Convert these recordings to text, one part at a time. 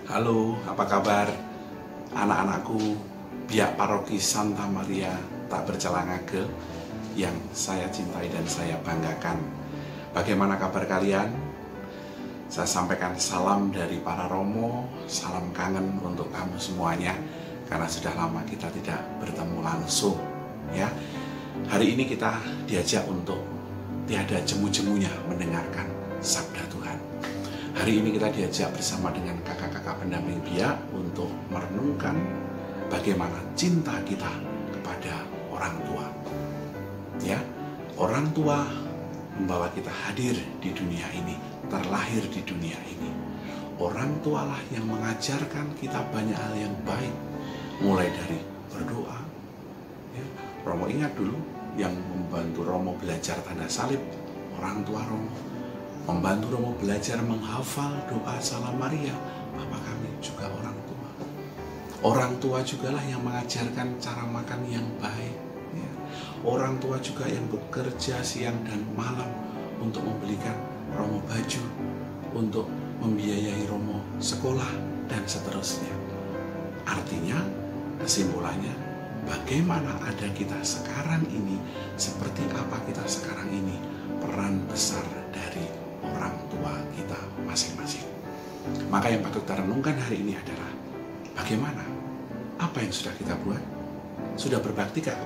Halo, apa kabar anak-anakku Biak Paroki Santa Maria Tak Bercela Ngagel yang saya cintai dan saya banggakan. Bagaimana kabar kalian? Saya sampaikan salam dari para romo, salam kangen untuk kamu semuanya karena sudah lama kita tidak bertemu langsung ya. Hari ini kita diajak untuk tiada jemu-jemunya mendengarkan sabda Tuhan. Hari ini kita diajak bersama dengan kakak-kakak pendamping Biak untuk merenungkan bagaimana cinta kita kepada orang tua. Ya, orang tua membawa kita hadir di dunia ini, terlahir di dunia ini. Orang tualah yang mengajarkan kita banyak hal yang baik, mulai dari berdoa. Ya, Romo ingat dulu yang membantu Romo belajar tanda salib, orang tua Romo. Membantu Romo belajar menghafal doa Salam Maria, Bapa kami juga orang tua. Orang tua jugalah yang mengajarkan cara makan yang baik. Ya. Orang tua juga yang bekerja siang dan malam untuk membelikan Romo baju, untuk membiayai Romo sekolah, dan seterusnya. Artinya, kesimpulannya, bagaimana ada kita sekarang ini, seperti apa kita sekarang ini, peran besar dari orang tua kita masing-masing. Maka yang patut kita renungkan hari ini adalah bagaimana, apa yang sudah kita buat, sudah berbaktikah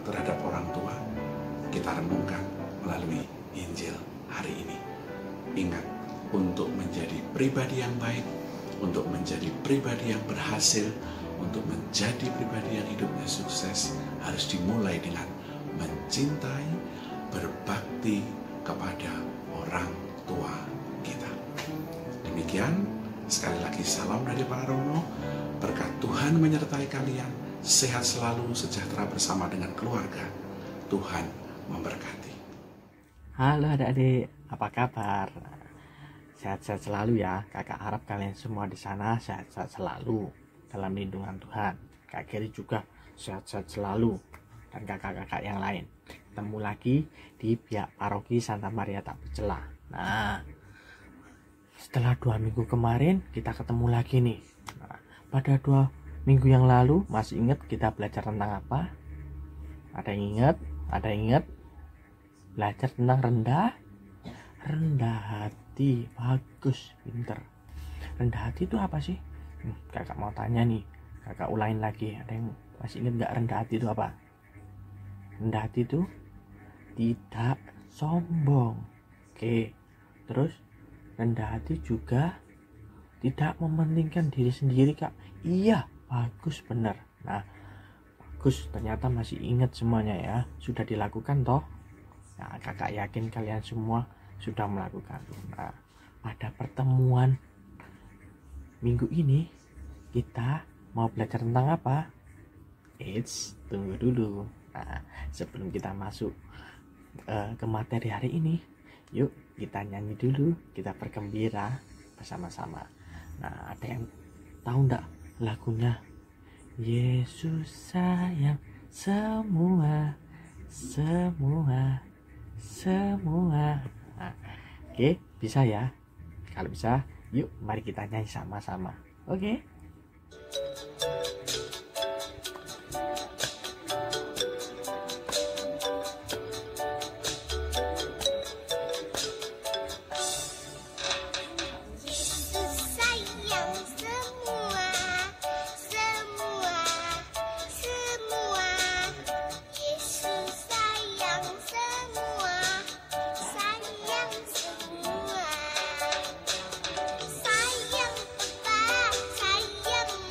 terhadap orang tua. Kita renungkan melalui Injil hari ini. Ingat, untuk menjadi pribadi yang baik, untuk menjadi pribadi yang berhasil, untuk menjadi pribadi yang hidupnya sukses, harus dimulai dengan mencintai, berbakti kepada orang tua kita. Demikian, sekali lagi salam dari para romo, berkat Tuhan menyertai kalian, sehat selalu, sejahtera bersama dengan keluarga. Tuhan memberkati. Halo adik-adik, apa kabar? Sehat-sehat selalu ya. Kakak harap kalian semua di sana sehat-sehat selalu dalam lindungan Tuhan. Kak Geri juga sehat-sehat selalu, dan kakak-kakak yang lain. Ketemu lagi di Biak Paroki Santa Maria Tak Bercela. Nah, setelah 2 minggu kemarin kita ketemu lagi nih. Nah, pada 2 minggu yang lalu masih ingat kita belajar tentang apa? Ada yang ingat? Ada yang ingat? Belajar tentang rendah hati. Bagus, pinter. Rendah hati itu apa sih? Kakak mau tanya nih. Kakak ulangin lagi. Ada yang masih ingat nggak rendah hati itu apa? Rendah hati itu tidak sombong. Oke. Terus rendah hati juga tidak mementingkan diri sendiri, Kak. Iya, bagus, bener. Nah, bagus, ternyata masih ingat semuanya ya. Sudah dilakukan toh? Nah, kakak yakin kalian semua sudah melakukan. Nah, pada pertemuan minggu ini kita mau belajar tentang apa? Tunggu dulu. Nah, sebelum kita masuk ke materi hari ini, yuk kita nyanyi dulu, kita bergembira bersama-sama. Nah, ada yang tahu enggak lagunya? Yesus sayang semua. Nah, oke, bisa ya? Kalau bisa, yuk mari kita nyanyi sama-sama. Oke? Sayang Papa, sayang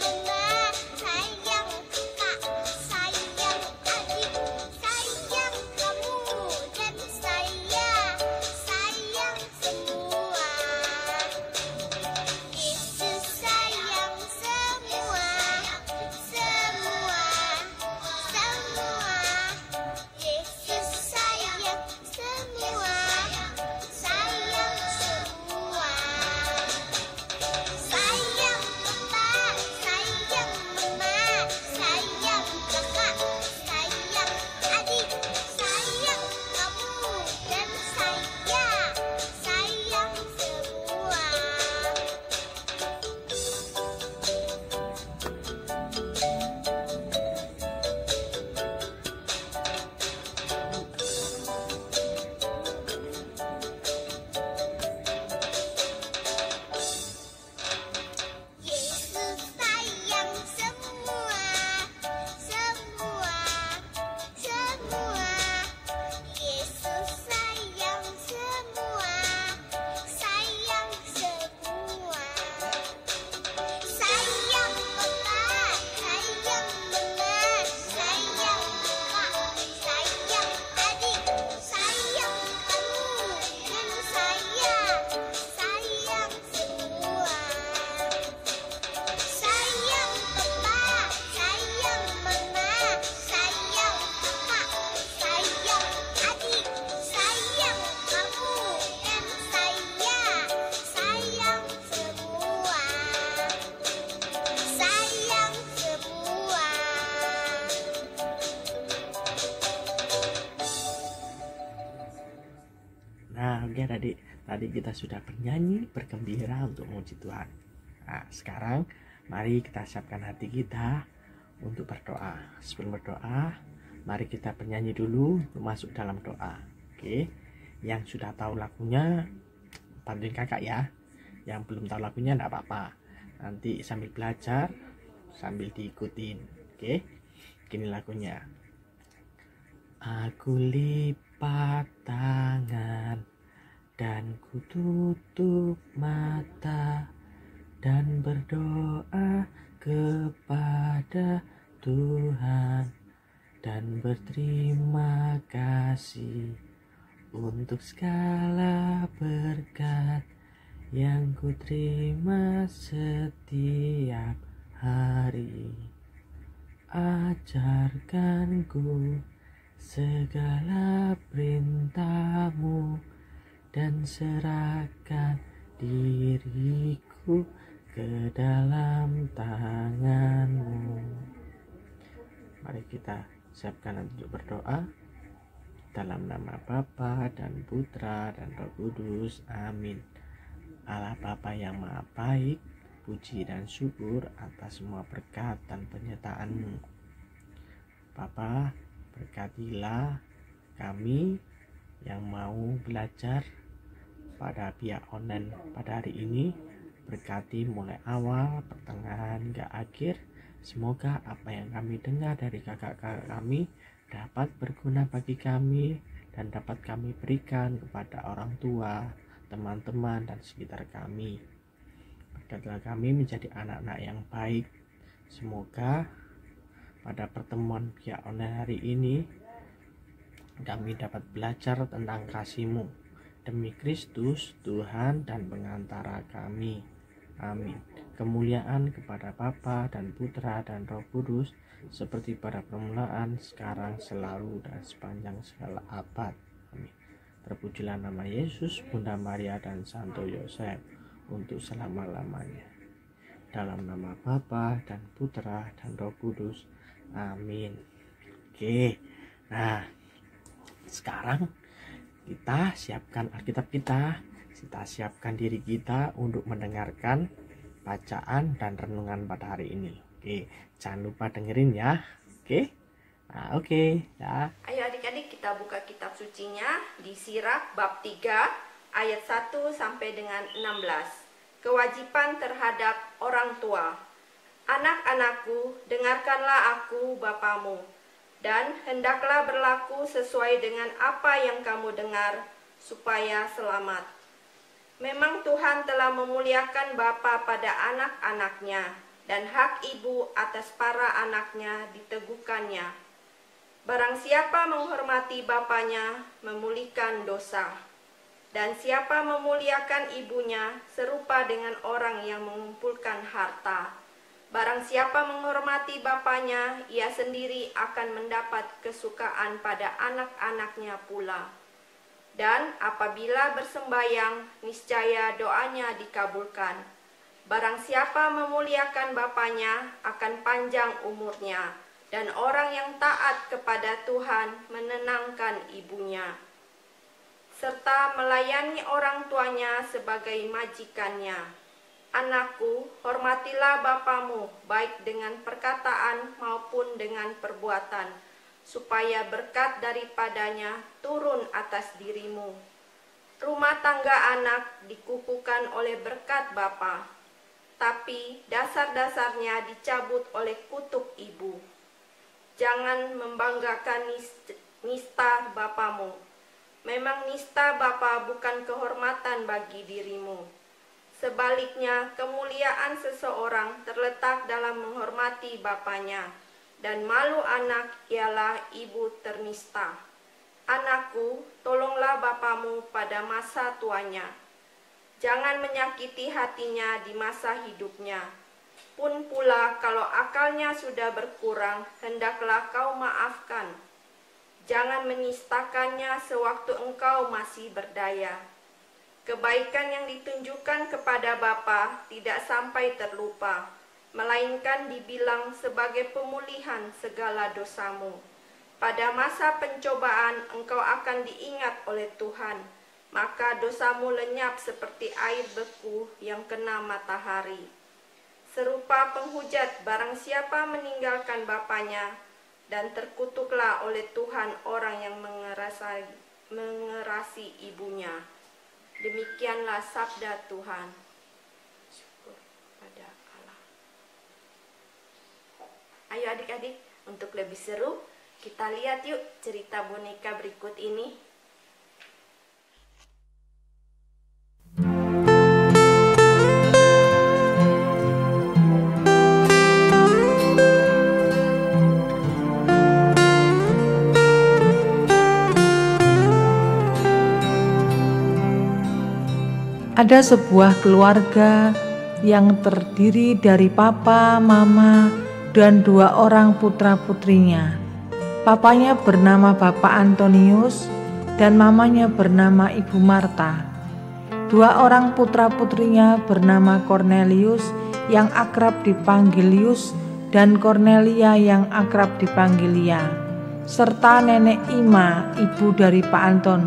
Oke adik, tadi kita sudah bernyanyi, bergembira untuk memuji Tuhan. Nah, sekarang mari kita siapkan hati kita untuk berdoa. Sebelum berdoa, mari kita bernyanyi dulu untuk masuk dalam doa. Oke, yang sudah tahu lagunya bantuin kakak ya. Yang belum tahu lagunya enggak apa-apa. Nanti sambil belajar, sambil diikutin. Oke, gini lagunya. Aku lipat tangan dan ku tutup mata dan berdoa kepada Tuhan dan berterima kasih untuk segala berkat yang ku terima setiap hari. Ajarkanku segala perintah-Mu dan serahkan diriku ke dalam tangan-Mu. Mari kita siapkan untuk berdoa. Dalam nama Bapa dan Putra dan Roh Kudus. Amin. Allah Bapa yang Maha Baik, puji dan syukur atas semua berkat dan penyertaan-Mu. Bapa, berkatilah kami yang mau belajar pada pihak online pada hari ini. Berkati mulai awal, pertengahan, hingga akhir. Semoga apa yang kami dengar dari kakak-kakak kami dapat berguna bagi kami dan dapat kami berikan kepada orang tua, teman-teman, dan sekitar kami. Berkatilah kami menjadi anak-anak yang baik. Semoga pada pertemuan pihak online hari ini kami dapat belajar tentang kasih-Mu demi Kristus, Tuhan dan pengantara kami. Amin. Kemuliaan kepada Bapa dan Putra dan Roh Kudus, seperti pada permulaan, sekarang, selalu, dan sepanjang segala abad. Amin. Terpujilah nama Yesus, Bunda Maria dan Santo Yosef, untuk selama-lamanya. Dalam nama Bapa dan Putra dan Roh Kudus. Amin. Oke, nah sekarang kita siapkan Alkitab kita siapkan diri kita untuk mendengarkan bacaan dan renungan pada hari ini. Oke, jangan lupa dengerin ya. Oke, nah oke ya. Ayo adik-adik kita buka kitab sucinya di Sirach bab 3 ayat 1 sampai dengan 16. Kewajiban terhadap orang tua. Anak-anakku, dengarkanlah aku Bapamu, dan hendaklah berlaku sesuai dengan apa yang kamu dengar, supaya selamat. Memang Tuhan telah memuliakan bapa pada anak-anaknya, dan hak ibu atas para anaknya diteguhkannya. Barang siapa menghormati bapanya, memulihkan dosa. Dan siapa memuliakan ibunya, serupa dengan orang yang mengumpulkan harta. Barang siapa menghormati bapanya, ia sendiri akan mendapat kesukaan pada anak-anaknya pula. Dan apabila bersembayang, niscaya doanya dikabulkan. Barang siapa memuliakan bapanya, akan panjang umurnya. Dan orang yang taat kepada Tuhan menenangkan ibunya, serta melayani orang tuanya sebagai majikannya. Anakku, hormatilah bapamu, baik dengan perkataan maupun dengan perbuatan, supaya berkat daripadanya turun atas dirimu. Rumah tangga anak dikukuhkan oleh berkat bapa, tapi dasar-dasarnya dicabut oleh kutuk ibu. Jangan membanggakan nista bapamu. Memang nista bapa bukan kehormatan bagi dirimu. Sebaliknya, kemuliaan seseorang terletak dalam menghormati bapanya, dan malu anak ialah ibu ternista. Anakku, tolonglah bapamu pada masa tuanya. Jangan menyakiti hatinya di masa hidupnya. Pun pula kalau akalnya sudah berkurang, hendaklah kau maafkan. Jangan menistakannya sewaktu engkau masih berdaya. Kebaikan yang ditunjukkan kepada bapa tidak sampai terlupa, melainkan dibilang sebagai pemulihan segala dosamu. Pada masa pencobaan engkau akan diingat oleh Tuhan, maka dosamu lenyap seperti air beku yang kena matahari. Serupa penghujat barang siapa meninggalkan bapanya, dan terkutuklah oleh Tuhan orang yang mengerasi ibunya. Demikianlah sabda Tuhan. Syukur pada Allah. Ayo adik-adik, untuk lebih seru, kita lihat yuk cerita boneka berikut ini. Ada sebuah keluarga yang terdiri dari papa, mama, dan 2 orang putra-putrinya. Papanya bernama Bapak Antonius dan mamanya bernama Ibu Marta. 2 orang putra-putrinya bernama Cornelius yang akrab dipanggil Lius dan Cornelia yang akrab dipanggil Lia, serta nenek Ima, ibu dari Pak Anton.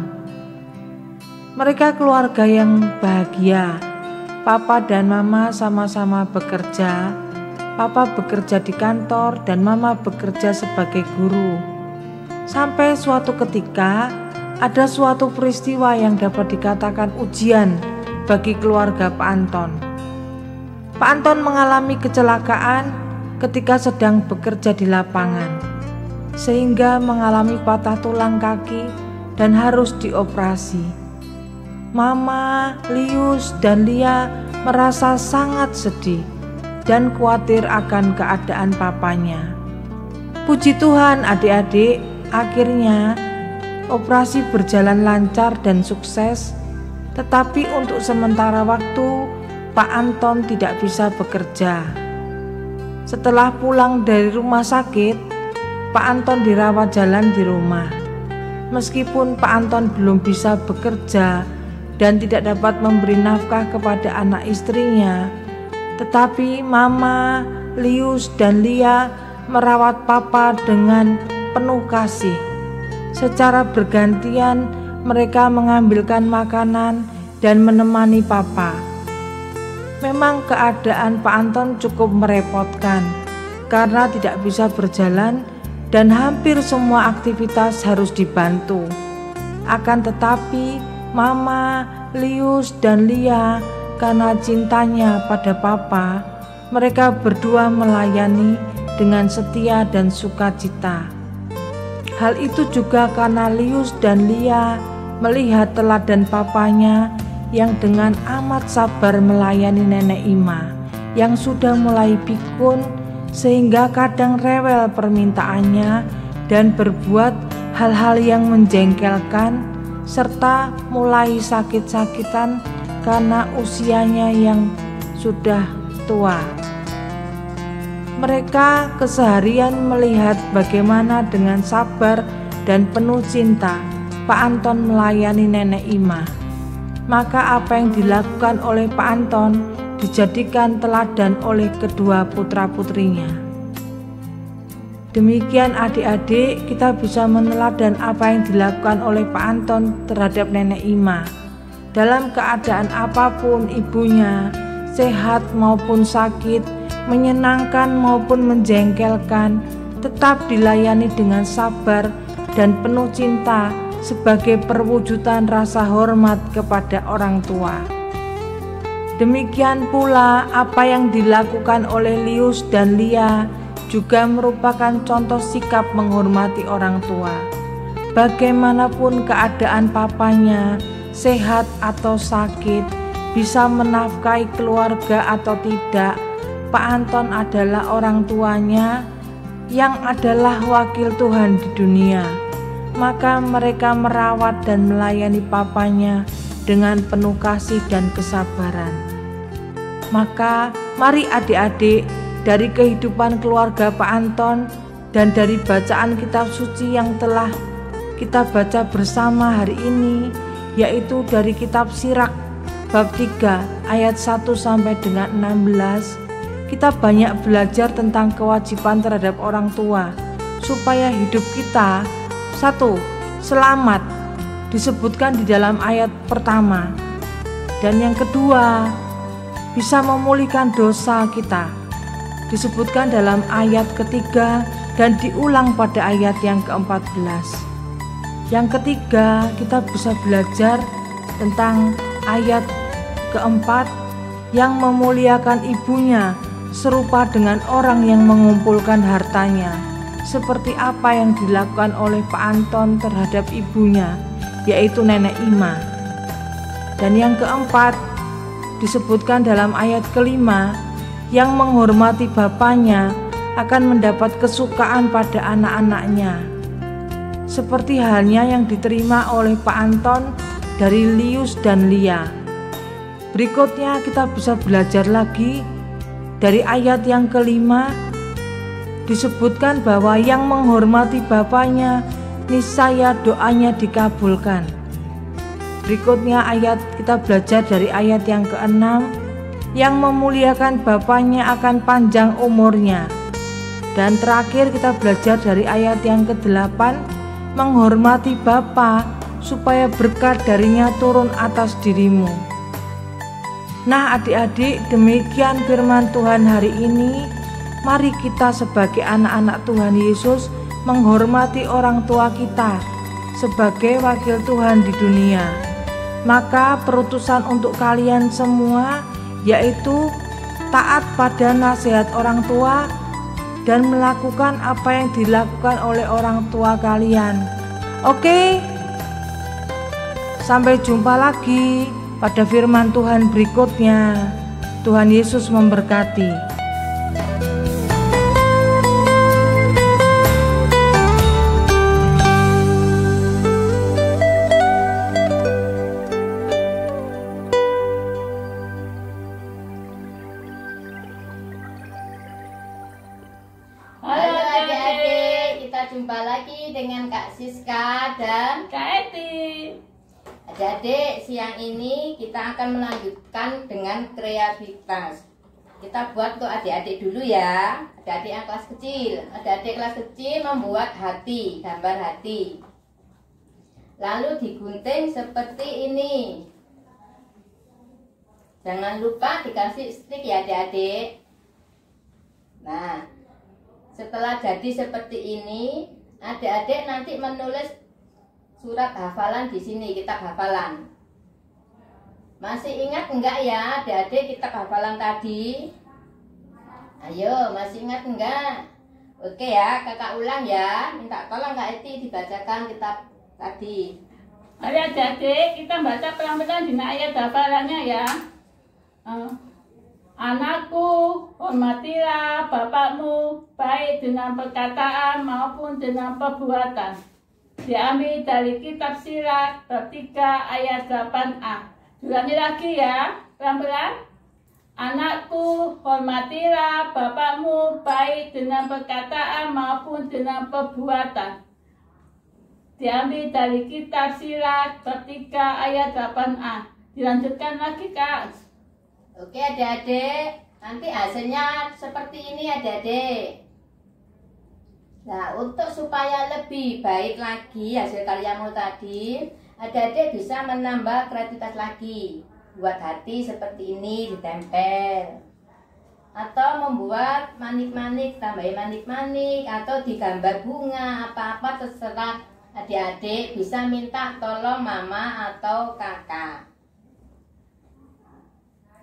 Mereka keluarga yang bahagia. Papa dan mama sama-sama bekerja. Papa bekerja di kantor dan mama bekerja sebagai guru. Sampai suatu ketika ada suatu peristiwa yang dapat dikatakan ujian bagi keluarga Pak Anton. Pak Anton mengalami kecelakaan ketika sedang bekerja di lapangan, sehingga mengalami patah tulang kaki dan harus dioperasi. Mama, Lius, dan Lia merasa sangat sedih dan khawatir akan keadaan papanya. Puji Tuhan adik-adik, akhirnya operasi berjalan lancar dan sukses, tetapi untuk sementara waktu Pak Anton tidak bisa bekerja. Setelah pulang dari rumah sakit, Pak Anton dirawat jalan di rumah. Meskipun Pak Anton belum bisa bekerja dan tidak dapat memberi nafkah kepada anak istrinya, tetapi Mama, Lius, dan Lia merawat Papa dengan penuh kasih. Secara bergantian mereka mengambilkan makanan dan menemani Papa. Memang keadaan Pak Anton cukup merepotkan karena tidak bisa berjalan dan hampir semua aktivitas harus dibantu. Akan tetapi Mama, Lius, dan Lia karena cintanya pada Papa, mereka berdua melayani dengan setia dan sukacita. Hal itu juga karena Lius dan Lia melihat teladan papanya yang dengan amat sabar melayani nenek Ima yang sudah mulai pikun, sehingga kadang rewel permintaannya dan berbuat hal-hal yang menjengkelkan, serta mulai sakit-sakitan karena usianya yang sudah tua. Mereka keseharian melihat bagaimana dengan sabar dan penuh cinta Pak Anton melayani nenek Ima. Maka apa yang dilakukan oleh Pak Anton dijadikan teladan oleh kedua putra-putrinya. Demikian adik-adik, kita bisa meneladan apa yang dilakukan oleh Pak Anton terhadap nenek Ima. Dalam keadaan apapun ibunya, sehat maupun sakit, menyenangkan maupun menjengkelkan, tetap dilayani dengan sabar dan penuh cinta sebagai perwujudan rasa hormat kepada orang tua. Demikian pula apa yang dilakukan oleh Lius dan Lia juga merupakan contoh sikap menghormati orang tua. Bagaimanapun keadaan papanya, sehat atau sakit, bisa menafkahi keluarga atau tidak, Pak Anton adalah orang tuanya yang adalah wakil Tuhan di dunia. Maka mereka merawat dan melayani papanya dengan penuh kasih dan kesabaran. Maka mari adik-adik, dari kehidupan keluarga Pak Anton dan dari bacaan kitab suci yang telah kita baca bersama hari ini, yaitu dari kitab Sirach bab 3 ayat 1 sampai dengan 16, kita banyak belajar tentang kewajiban terhadap orang tua supaya hidup kita 1. Selamat, disebutkan di dalam ayat pertama. Dan yang kedua, bisa memulihkan dosa kita, disebutkan dalam ayat ketiga dan diulang pada ayat yang ke-14. Yang ketiga, kita bisa belajar tentang ayat keempat yang memuliakan ibunya serupa dengan orang yang mengumpulkan hartanya, seperti apa yang dilakukan oleh Pak Anton terhadap ibunya, yaitu Nenek Ima. Dan yang keempat disebutkan dalam ayat kelima, yang menghormati bapaknya akan mendapat kesukaan pada anak-anaknya, seperti halnya yang diterima oleh Pak Anton dari Lius dan Lia. Berikutnya kita bisa belajar lagi dari ayat yang kelima, disebutkan bahwa yang menghormati bapaknya niscaya doanya dikabulkan. Berikutnya kita belajar dari ayat yang ke-6, yang memuliakan bapaknya akan panjang umurnya. Dan terakhir kita belajar dari ayat yang ke-8, menghormati bapa supaya berkat darinya turun atas dirimu. Nah adik-adik, demikian firman Tuhan hari ini. Mari kita sebagai anak-anak Tuhan Yesus menghormati orang tua kita sebagai wakil Tuhan di dunia. Maka perutusan untuk kalian semua yaitu taat pada nasihat orang tua dan melakukan apa yang dilakukan oleh orang tua kalian. Oke? Sampai jumpa lagi pada firman Tuhan berikutnya. Tuhan Yesus memberkati. Jumpa lagi dengan Kak Siska dan Kak Eti. Adik-adik, siang ini kita akan melanjutkan dengan kreativitas. Kita buat untuk adik-adik dulu ya. Adik-adik yang kelas kecil. Adik-adik kelas kecil membuat hati, gambar hati. Lalu digunting seperti ini. Jangan lupa dikasih stik ya adik-adik. Nah, setelah jadi seperti ini, adik-adik nanti menulis surat hafalan di sini, kitab hafalan. Masih ingat enggak ya adik-adik kitab hafalan tadi? Ayo, masih ingat enggak? Oke ya, kakak ulang ya. Minta tolong Kak Eti dibacakan kitab tadi. Mari adik-adik kita baca pelan-pelan di ayat hafalannya ya. Anakku, hormatilah bapakmu, baik dengan perkataan maupun dengan perbuatan. Diambil dari kitab Sirat bab 3 ayat 8a. Ulangi lagi ya, pelan-pelan. Anakku, hormatilah bapakmu, baik dengan perkataan maupun dengan perbuatan. Diambil dari kitab Sirat bab 3 ayat 8a. Dilanjutkan lagi Kak. Oke adik-adik, nanti hasilnya seperti ini adik-adik. Nah, untuk supaya lebih baik lagi hasil karyamu tadi, adik-adik bisa menambah kreativitas lagi. Buat hati seperti ini ditempel. Atau membuat manik-manik, tambahin manik-manik, atau digambar bunga, apa-apa terserah adik-adik. Bisa minta tolong mama atau kakak.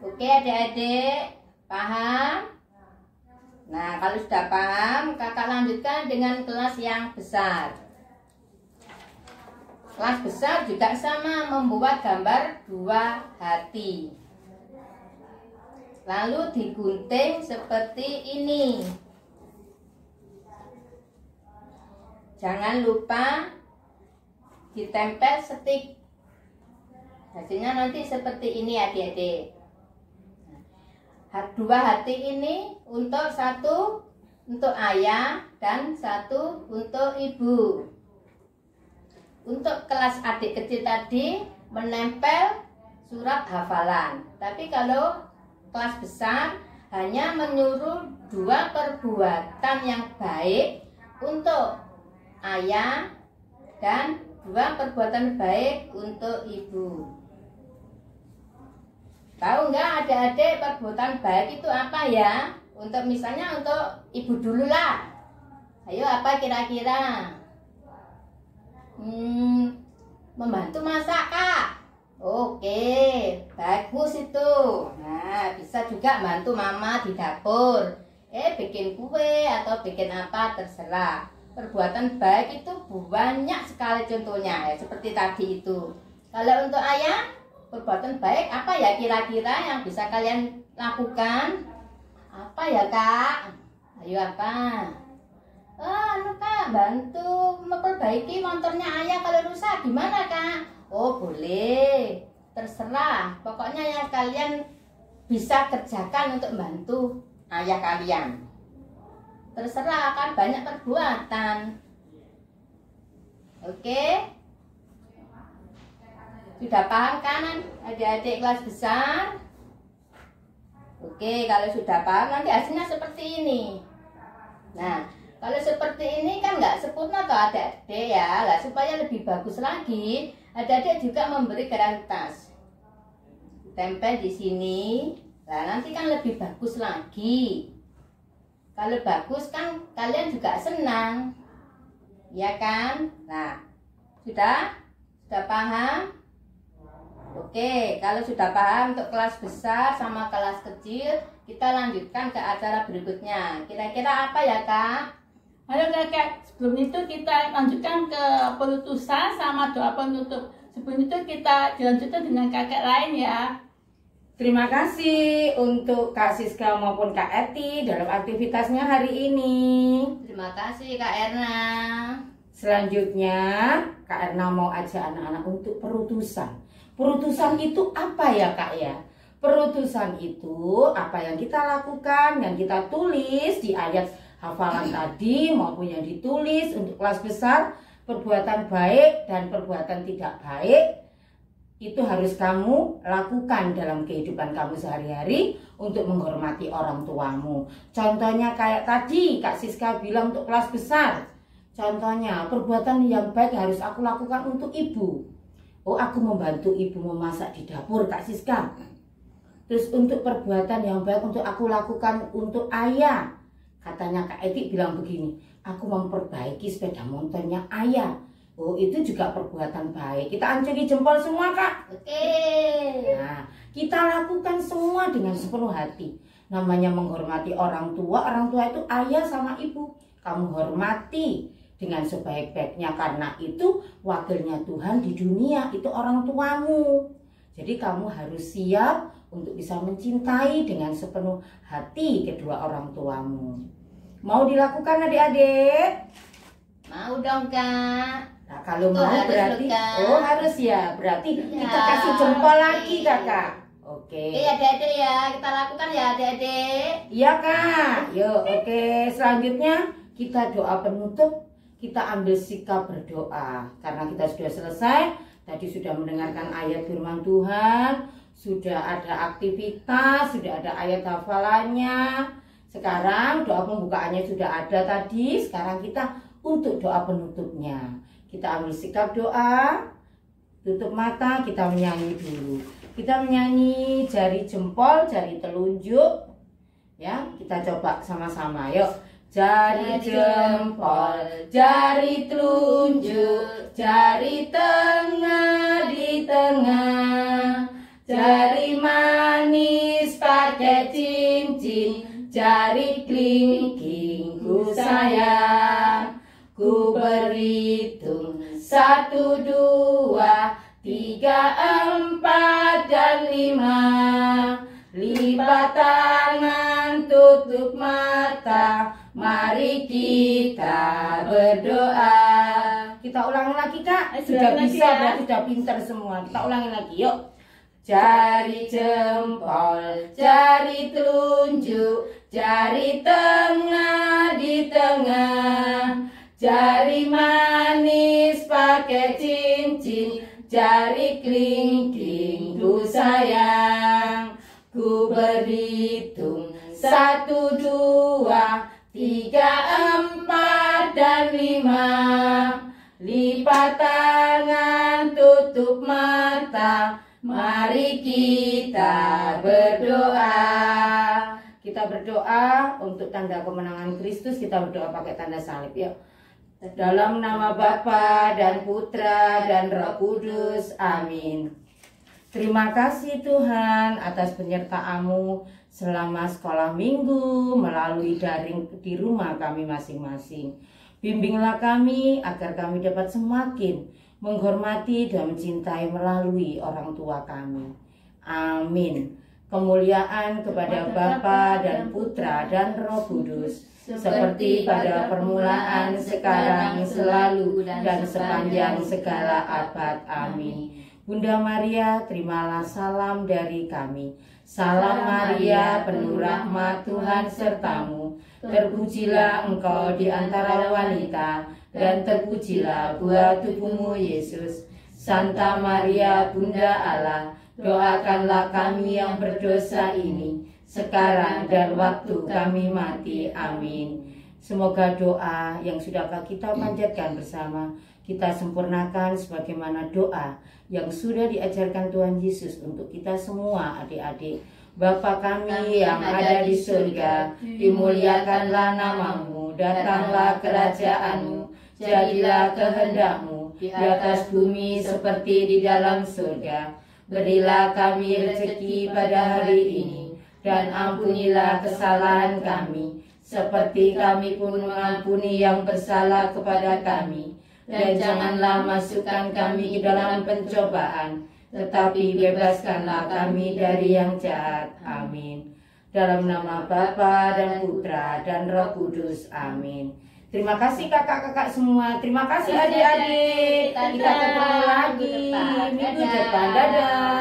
Oke adik-adik, paham? Nah, kalau sudah paham, kakak lanjutkan dengan kelas yang besar. Kelas besar juga sama, membuat gambar dua hati. Lalu digunting seperti ini. Jangan lupa ditempel stik. Hasilnya nanti seperti ini adik-adik. Dua hati ini untuk satu untuk ayah dan satu untuk ibu. Untuk kelas adik kecil tadi menempel surat hafalan. Tapi kalau kelas besar hanya menyuruh dua perbuatan yang baik untuk ayah dan berbuat perbuatan baik untuk ibu. Tahu nggak adik-adik perbuatan baik itu apa ya? Untuk misalnya untuk ibu dulu lah. Ayo apa kira-kira? Membantu masak Kak. Oke, bagus itu. Nah, bisa juga bantu mama di dapur. Bikin kue atau bikin apa terserah. Perbuatan baik itu banyak sekali contohnya ya, seperti tadi itu. Kalau untuk ayah, perbuatan baik apa ya kira-kira yang bisa kalian lakukan? Apa ya Kak? Ayo apa? Kak, bantu memperbaiki motornya ayah kalau rusak. Gimana Kak? Oh boleh, terserah. Pokoknya yang kalian bisa kerjakan untuk membantu ayah kalian. Terserah, akan banyak perbuatan. Oke? Sudah paham kan adik-adik kelas besar? Oke, kalau sudah paham nanti hasilnya seperti ini. Nah, kalau seperti ini kan nggak sempurna toh adik-adik ya. Lah, supaya lebih bagus lagi, adik-adik juga memberi garis tas. Tempel di sini. Nah, nanti kan lebih bagus lagi. Kalau bagus kan kalian juga senang. Ya kan? Nah, sudah paham? Oke, kalau sudah paham untuk kelas besar sama kelas kecil, kita lanjutkan ke acara berikutnya. Kira-kira apa ya Kak? Ayo Kakak, sebelum itu kita lanjutkan ke penutusan sama doa penutup. Sebelum itu kita dilanjutkan dengan kakak lain ya. Terima kasih untuk Kak Siska maupun Kak Eti dalam aktivitasnya hari ini. Terima kasih Kak Erna. Selanjutnya, Kak Erna mau ajak anak-anak untuk perutusan. Perutusan itu apa ya Kak ya? Perutusan itu apa yang kita lakukan, yang kita tulis di ayat hafalan tadi maupun yang ditulis untuk kelas besar. Perbuatan baik dan perbuatan tidak baik itu harus kamu lakukan dalam kehidupan kamu sehari-hari untuk menghormati orang tuamu. Contohnya kayak tadi Kak Siska bilang untuk kelas besar. Contohnya perbuatan yang baik harus aku lakukan untuk ibu. Oh, aku membantu ibu memasak di dapur Kak Siska. Terus untuk perbuatan yang baik untuk aku lakukan untuk ayah. Katanya Kak Eti bilang begini, aku memperbaiki sepeda motornya ayah. Oh, itu juga perbuatan baik. Kita ancuri jempol semua Kak. Oke. Nah, kita lakukan semua dengan sepenuh hati. Namanya menghormati orang tua. Orang tua itu ayah sama ibu. Kamu hormati dengan sebaik-baiknya, karena itu wakilnya Tuhan di dunia, itu orang tuamu. Jadi kamu harus siap untuk bisa mencintai dengan sepenuh hati kedua orang tuamu. Mau dilakukan adik-adik? Mau dong Kak. Nah, kalau Tuh, mau harus berarti Kak. oh harus ya. Berarti Ya, kita kasih jempol lagi oke. Kakak. Oke. Oke adik-adik ya, kita lakukan ya adik-adik. Iya Kak. Yuk, oke. Selanjutnya kita doa penutup. Kita ambil sikap berdoa. Karena kita sudah selesai. Tadi sudah mendengarkan ayat firman Tuhan. Sudah ada aktivitas. Sudah ada ayat hafalannya. Sekarang doa pembukaannya sudah ada tadi. Sekarang kita untuk doa penutupnya. Kita ambil sikap doa. Tutup mata, kita menyanyi dulu. Kita menyanyi jari jempol, jari telunjuk. Ya, kita coba sama-sama. Yuk. Jari jempol, jari telunjuk, jari tengah di tengah, jari manis pakai cincin, jari kelingking ku sayang. Ku berhitung 1, 2, 3, 4, dan 5. Lipat tangan, tutup mata, mari kita berdoa. Kita ulangi lagi Kak. Sudah lagi bisa, ya. berarti sudah pintar semua. Kita ulangi lagi yuk. Jari jempol, jari telunjuk, jari tengah di tengah, jari manis pakai cincin, jari kelingking ku sayang. Ku berhitung 1, 2, 3, 4, dan 5. lipat tangan, tutup mata, mari kita berdoa. Kita berdoa untuk tanda kemenangan Kristus. Kita berdoa pakai tanda salib, yuk. Dalam nama Bapa dan Putra dan Roh Kudus, amin. Terima kasih Tuhan atas penyertaan-Mu selama sekolah minggu melalui daring di rumah kami masing-masing. Bimbinglah kami agar kami dapat semakin menghormati dan mencintai melalui orang tua kami. Amin. Kemuliaan kepada Bapa dan Putra dan Roh Kudus, seperti pada permulaan, sekarang, selalu, dan sepanjang segala abad. Amin. Bunda Maria, terimalah salam dari kami. Salam Maria, penuh rahmat, Tuhan sertamu. Terpujilah engkau di antara wanita, dan terpujilah buah tubuhmu, Yesus. Santa Maria, Bunda Allah, doakanlah kami yang berdosa ini, sekarang dan waktu kami mati. Amin. Semoga doa yang sudah kita panjatkan bersama, kita sempurnakan sebagaimana doa yang sudah diajarkan Tuhan Yesus untuk kita semua adik-adik. Bapa kami yang ada di surga, dimuliakanlah namamu, datanglah kerajaanmu, jadilah kehendak-Mu di atas bumi seperti di dalam surga. Berilah kami rezeki pada hari ini, dan ampunilah kesalahan kami, seperti kami pun mengampuni yang bersalah kepada kami. Dan janganlah masukkan kami ke dalam pencobaan, tetapi bebaskanlah kami dari yang jahat. Amin. Dalam nama Bapa dan Putra dan Roh Kudus. Amin. Terima kasih kakak-kakak semua. Terima kasih adik-adik. Kita ketemu lagi minggu depan. Dadah.